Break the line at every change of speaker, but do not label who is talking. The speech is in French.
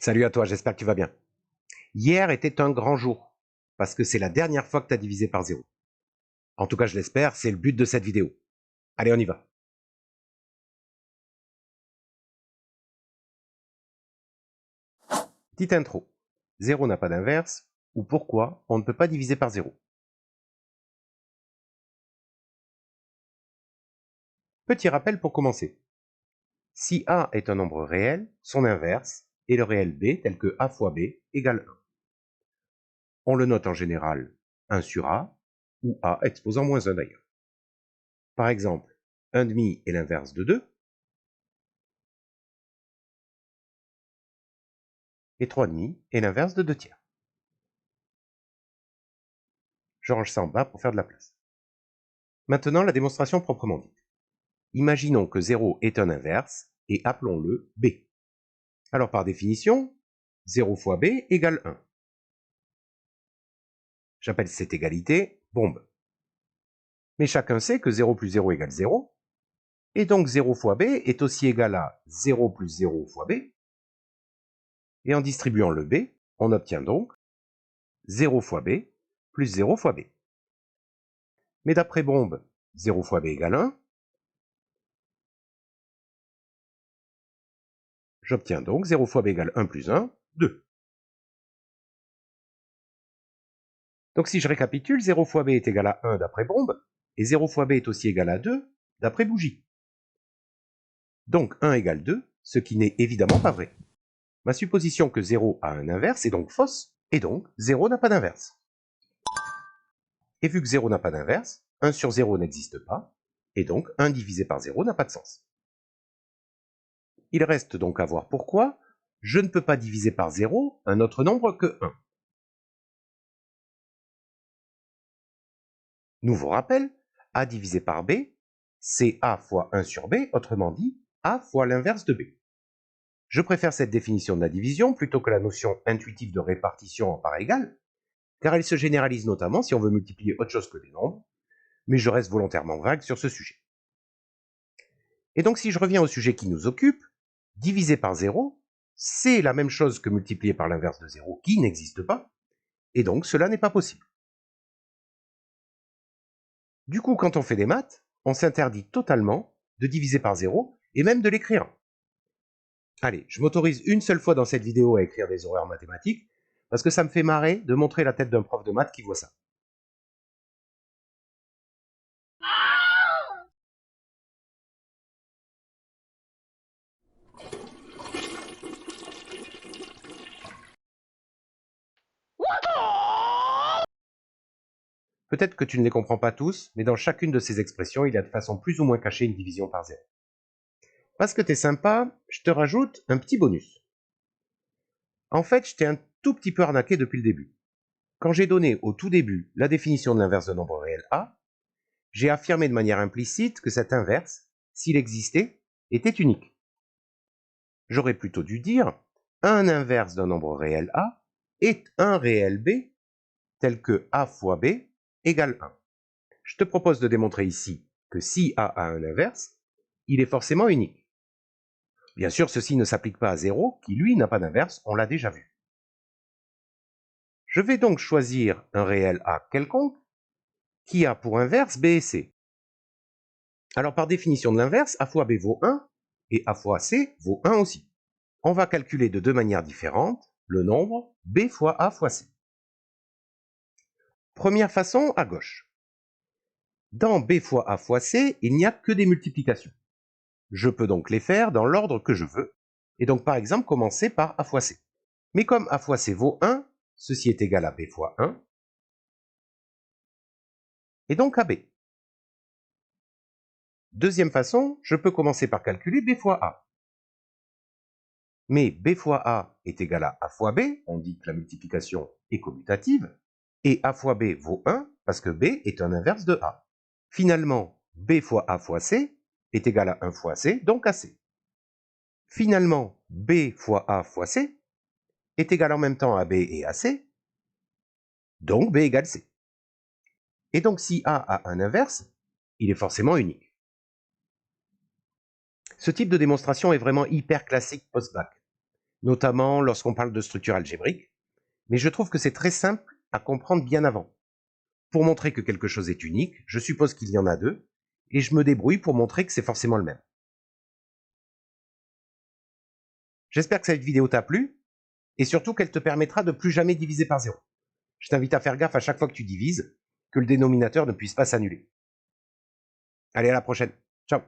Salut à toi, j'espère que tu vas bien. Hier était un grand jour, parce que c'est la dernière fois que tu as divisé par zéro. En tout cas, je l'espère, c'est le but de cette vidéo. Allez, on y va. Petite intro. Zéro n'a pas d'inverse, ou pourquoi on ne peut pas diviser par zéro. Petit rappel pour commencer. Si A est un nombre réel, son inverse est le réel B tel que A fois B égale 1. On le note en général 1 sur A, ou A exposant moins 1 d'ailleurs. Par exemple, 1,5 est l'inverse de 2, et 3,5 est l'inverse de 2 tiers. Je range ça en bas pour faire de la place. Maintenant, la démonstration proprement dite. Imaginons que 0 est un inverse et appelons-le B. Alors par définition, 0 fois B égale 1. J'appelle cette égalité bombe. Mais chacun sait que 0 plus 0 égale 0, et donc 0 fois B est aussi égal à 0 plus 0 fois B, et en distribuant le B, on obtient donc 0 fois B plus 0 fois B. Mais d'après bombe, 0 fois B égale 1, j'obtiens donc 0 fois B égale 1 plus 1, 2. Donc si je récapitule, 0 fois B est égal à 1 d'après bombe, et 0 fois B est aussi égal à 2 d'après bougie. Donc 1 égale 2, ce qui n'est évidemment pas vrai. Ma supposition que 0 a un inverse est donc fausse, et donc 0 n'a pas d'inverse. Et vu que 0 n'a pas d'inverse, 1 sur 0 n'existe pas, et donc 1 divisé par 0 n'a pas de sens. Il reste donc à voir pourquoi je ne peux pas diviser par 0 un autre nombre que 1. Nouveau rappel, A divisé par B, c'est A fois 1 sur B, autrement dit, A fois l'inverse de B. Je préfère cette définition de la division plutôt que la notion intuitive de répartition en parts égales, car elle se généralise notamment si on veut multiplier autre chose que des nombres, mais je reste volontairement vague sur ce sujet. Et donc si je reviens au sujet qui nous occupe, diviser par 0, c'est la même chose que multiplier par l'inverse de 0 qui n'existe pas, et donc cela n'est pas possible. Du coup, quand on fait des maths, on s'interdit totalement de diviser par 0 et même de l'écrire. Allez, je m'autorise une seule fois dans cette vidéo à écrire des horreurs mathématiques, parce que ça me fait marrer de montrer la tête d'un prof de maths qui voit ça. Peut-être que tu ne les comprends pas tous, mais dans chacune de ces expressions, il y a de façon plus ou moins cachée une division par 0. Parce que t'es sympa, je te rajoute un petit bonus. En fait, je t'ai un tout petit peu arnaqué depuis le début. Quand j'ai donné au tout début la définition de l'inverse d'un nombre réel A, j'ai affirmé de manière implicite que cet inverse, s'il existait, était unique. J'aurais plutôt dû dire un inverse d'un nombre réel A est un réel B tel que A fois B égale 1. Je te propose de démontrer ici que si A a un inverse, il est forcément unique. Bien sûr, ceci ne s'applique pas à 0, qui lui n'a pas d'inverse, on l'a déjà vu. Je vais donc choisir un réel A quelconque, qui a pour inverse B et C. Alors par définition de l'inverse, A fois B vaut 1, et A fois C vaut 1 aussi. On va calculer de deux manières différentes le nombre B fois A fois C. Première façon, à gauche. Dans B fois A fois C, il n'y a que des multiplications. Je peux donc les faire dans l'ordre que je veux, et donc par exemple commencer par A fois C. Mais comme A fois C vaut 1, ceci est égal à B fois 1, et donc à B. Deuxième façon, je peux commencer par calculer B fois A. Mais B fois A est égal à A fois B, on dit que la multiplication est commutative, et A fois B vaut 1 parce que B est un inverse de A. Finalement, B fois A fois C est égal à 1 fois C, donc à C. Finalement, B fois A fois C est égal en même temps à B et à C, donc B égale C. Et donc si A a un inverse, il est forcément unique. Ce type de démonstration est vraiment hyper classique post-bac. notamment lorsqu'on parle de structure algébrique, mais je trouve que c'est très simple à comprendre bien avant. Pour montrer que quelque chose est unique, je suppose qu'il y en a deux, et je me débrouille pour montrer que c'est forcément le même. J'espère que cette vidéo t'a plu, et surtout qu'elle te permettra de plus jamais diviser par zéro. Je t'invite à faire gaffe à chaque fois que tu divises, que le dénominateur ne puisse pas s'annuler. Allez, à la prochaine. Ciao.